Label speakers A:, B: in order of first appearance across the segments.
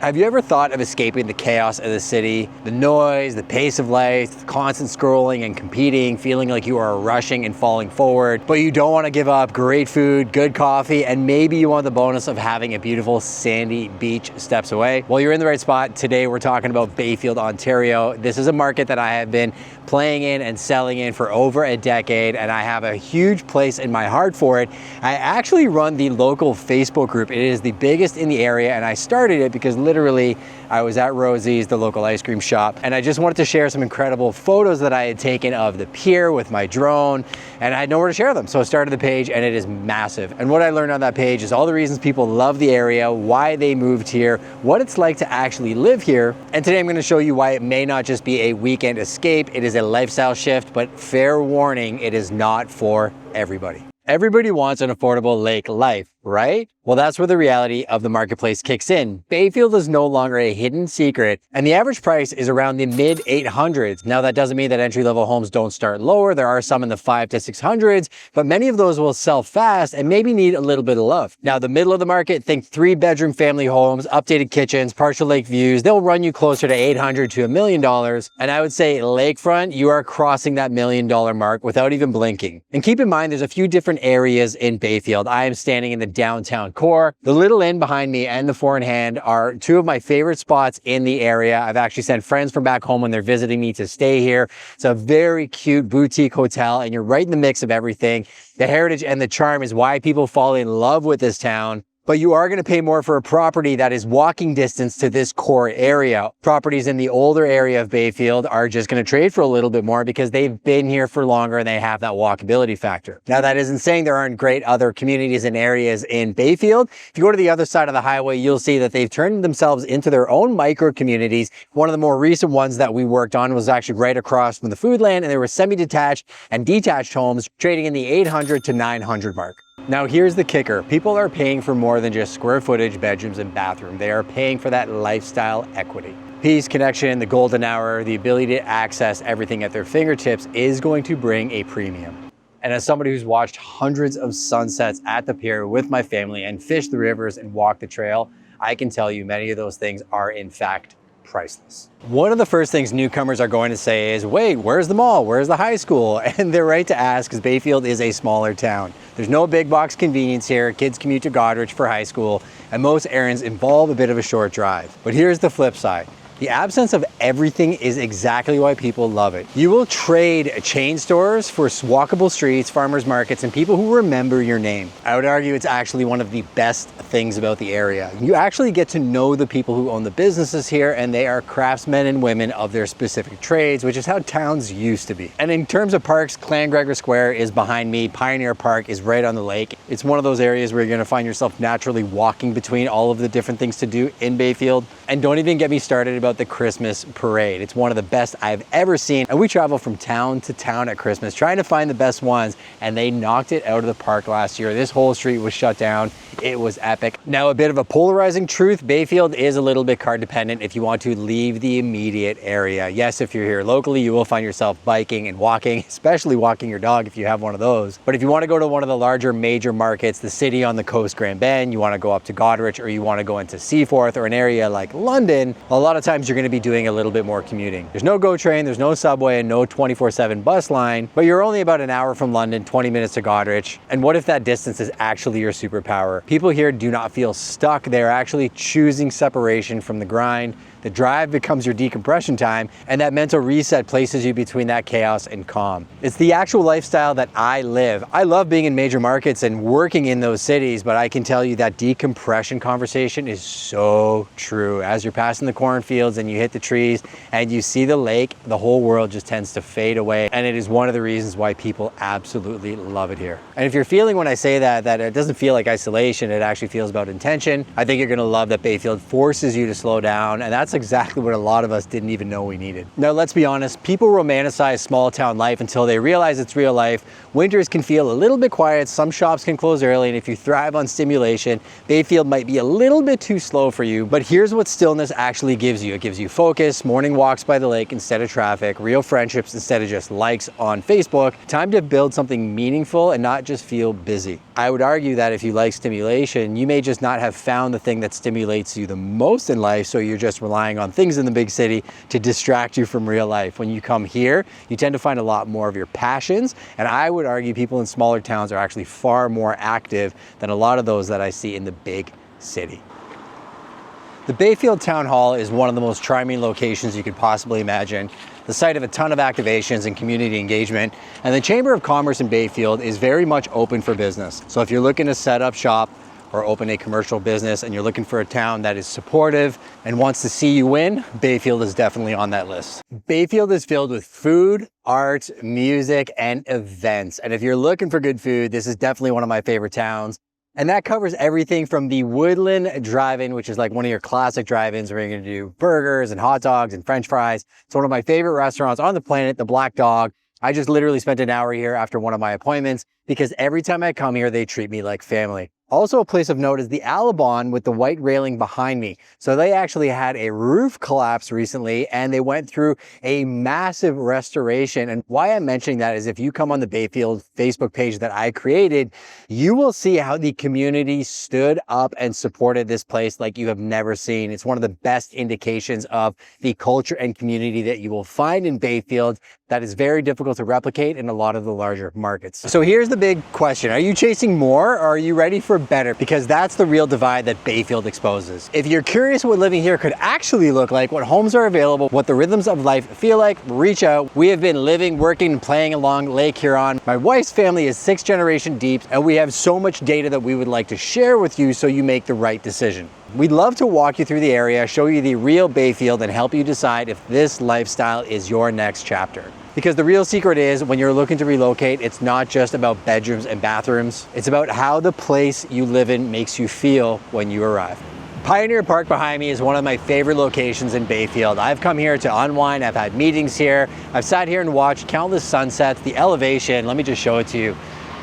A: Have you ever thought of escaping the chaos of the city? The noise, the pace of life, the constant scrolling and competing, feeling like you are rushing and falling forward, but you don't want to give up great food, good coffee, and maybe you want the bonus of having a beautiful sandy beach steps away? Well, you're in the right spot. Today we're talking about Bayfield, Ontario. This is a market that I have been playing in and selling in for over a decade, and I have a huge place in my heart for it. I actually run the local Facebook group. It is the biggest in the area, and I started it because literally I was at Rosie's, the local ice cream shop, and I just wanted to share some incredible photos that I had taken of the pier with my drone, and I had nowhere to share them. So I started the page, and it is massive. And what I learned on that page is all the reasons people love the area, why they moved here, what it's like to actually live here. And today I'm going to show you why it may not just be a weekend escape, it is a lifestyle shift, but fair warning, it is not for everybody. Everybody wants an affordable lake life, right? Well, that's where the reality of the marketplace kicks in. Bayfield is no longer a hidden secret, and the average price is around the mid 800s. Now, that doesn't mean that entry-level homes don't start lower. There are some in the 5 to 600s, but many of those will sell fast and maybe need a little bit of love. Now, the middle of the market, think 3-bedroom family homes, updated kitchens, partial lake views. They'll run you closer to $800 to $1 million. And I would say lakefront, you are crossing that $1 million mark without even blinking. And keep in mind, there's a few different areas in Bayfield. I am standing in the downtown core. The Little Inn behind me and the Four in Hand are two of my favorite spots in the area. I've actually sent friends from back home when they're visiting me to stay here. It's a very cute boutique hotel, and you're right in the mix of everything. The heritage and the charm is why people fall in love with this town. But you are going to pay more for a property that is walking distance to this core area. Properties in the older area of Bayfield are just going to trade for a little bit more because they've been here for longer and they have that walkability factor. Now, that isn't saying there aren't great other communities and areas in Bayfield. If you go to the other side of the highway, you'll see that they've turned themselves into their own micro communities. One of the more recent ones that we worked on was actually right across from the Foodland, and there were semi-detached and detached homes trading in the 800 to 900 mark. Now, here's the kicker. People are paying for more than just square footage, bedrooms, and bathroom. They are paying for that lifestyle equity. Peace, connection, the golden hour, the ability to access everything at their fingertips is going to bring a premium. And as somebody who's watched hundreds of sunsets at the pier with my family and fished the rivers and walked the trail, I can tell you many of those things are in fact priceless. One of the first things newcomers are going to say is, wait, where's the mall? Where's the high school? And they're right to ask because Bayfield is a smaller town. There's no big box convenience here. Kids commute to Goderich for high school, and most errands involve a bit of a short drive. But here's the flip side. The absence of everything is exactly why people love it. You will trade chain stores for walkable streets, farmers markets, and people who remember your name. I would argue it's actually one of the best things about the area. You actually get to know the people who own the businesses here, and they are craftsmen and women of their specific trades, which is how towns used to be. And in terms of parks, Clan-Gregor Square is behind me. Pioneer Park is right on the lake. It's one of those areas where you're going to find yourself naturally walking between all of the different things to do in Bayfield. And don't even get me started about the Christmas parade. It's one of the best I've ever seen. And we travel from town to town at Christmas trying to find the best ones, and they knocked it out of the park last year. This whole street was shut down. It was epic. Now, a bit of a polarizing truth, Bayfield is a little bit car dependent if you want to leave the immediate area. Yes, if you're here locally, you will find yourself biking and walking, especially walking your dog if you have one of those. But if you want to go to one of the larger major markets, the city on the coast, Grand Bend, you want to go up to Goderich, or you want to go into Seaforth or an area like London, a lot of times you're going to be doing a little bit more commuting. There's no GO train, there's no subway, and no 24/7 bus line, but you're only about an hour from London, 20 minutes to Goderich. And what if that distance is actually your superpower? People here do not feel stuck. They're actually choosing separation from the grind. The drive becomes your decompression time, and that mental reset places you between that chaos and calm. It's the actual lifestyle that I live. I love being in major markets and working in those cities, but I can tell you that decompression conversation is so true. As you're passing the cornfields and you hit the trees and you see the lake, the whole world just tends to fade away, and it is one of the reasons why people absolutely love it here. And if you're feeling when I say that it doesn't feel like isolation, it actually feels about intention, I think you're gonna love that Bayfield forces you to slow down, and that's exactly what a lot of us didn't even know we needed. Now, let's be honest, people romanticize small town life until they realize it's real life. Winters can feel a little bit quiet, some shops can close early, and if you thrive on stimulation, Bayfield might be a little bit too slow for you, but here's what stillness actually gives you. It gives you focus, morning walks by the lake instead of traffic, real friendships instead of just likes on Facebook, time to build something meaningful and not just feel busy. I would argue that if you like stimulation, you may just not have found the thing that stimulates you the most in life, so you're just relying on things in the big city to distract you from real life. When you come here, you tend to find a lot more of your passions, and I would argue people in smaller towns are actually far more active than a lot of those that I see in the big city. The Bayfield Town Hall is one of the most charming locations you could possibly imagine, the site of a ton of activations and community engagement, and the Chamber of Commerce in Bayfield is very much open for business. So if you're looking to set up shop or open a commercial business and you're looking for a town that is supportive and wants to see you win, Bayfield is definitely on that list. Bayfield is filled with food, art, music, and events. And if you're looking for good food, this is definitely one of my favorite towns. And that covers everything from the Woodland Drive-In, which is like one of your classic drive-ins where you're gonna do burgers and hot dogs and French fries. It's one of my favorite restaurants on the planet, the Black Dog. I just literally spent an hour here after one of my appointments because every time I come here, they treat me like family. Also a place of note is the Alabon with the white railing behind me. So they actually had a roof collapse recently and they went through a massive restoration. And why I'm mentioning that is if you come on the Bayfield Facebook page that I created, you will see how the community stood up and supported this place like you have never seen. It's one of the best indications of the culture and community that you will find in Bayfield that is very difficult to replicate in a lot of the larger markets. So here's the big question. Are you chasing more or are you ready for better? Because that's the real divide that Bayfield exposes. If you're curious what living here could actually look like, what homes are available, what the rhythms of life feel like, reach out. We have been living, working, and playing along Lake Huron. My wife's family is 6th generation deep, and we have so much data that we would like to share with you so you make the right decision. We'd love to walk you through the area, show you the real Bayfield, and help you decide if this lifestyle is your next chapter. Because the real secret is when you're looking to relocate, it's not just about bedrooms and bathrooms. It's about how the place you live in makes you feel when you arrive. Pioneer Park behind me is one of my favorite locations in Bayfield. I've come here to unwind, I've had meetings here, I've sat here and watched countless sunsets. The elevation, let me just show it to you,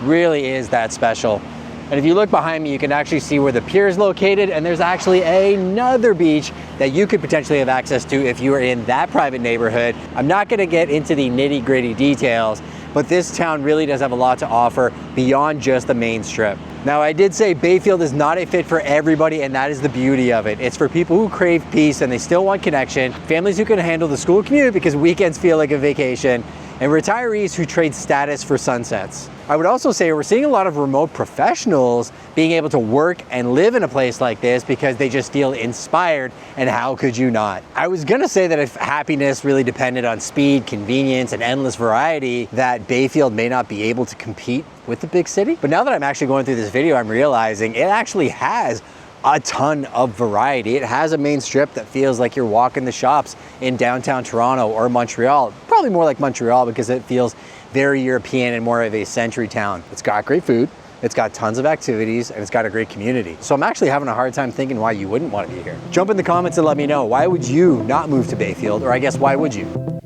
A: really is that special. And if you look behind me, you can actually see where the pier is located, and there's actually another beach that you could potentially have access to if you were in that private neighborhood. I'm not gonna get into the nitty-gritty details, but this town really does have a lot to offer beyond just the main strip. Now, I did say Bayfield is not a fit for everybody, and that is the beauty of it. It's for people who crave peace and they still want connection, families who can handle the school commute because weekends feel like a vacation, and retirees who trade status for sunsets. I would also say we're seeing a lot of remote professionals being able to work and live in a place like this because they just feel inspired, and how could you not? I was gonna say that if happiness really depended on speed, convenience, and endless variety, that Bayfield may not be able to compete with the big city. But now that I'm actually going through this video, I'm realizing it actually has a ton of variety. It has a main strip that feels like you're walking the shops in downtown Toronto or Montreal. Probably more like Montreal because it feels very European and more of a century town. It's got great food, it's got tons of activities, and it's got a great community. So I'm actually having a hard time thinking why you wouldn't want to be here. Jump in the comments and let me know, why would you not move to Bayfield? Or I guess, why would you?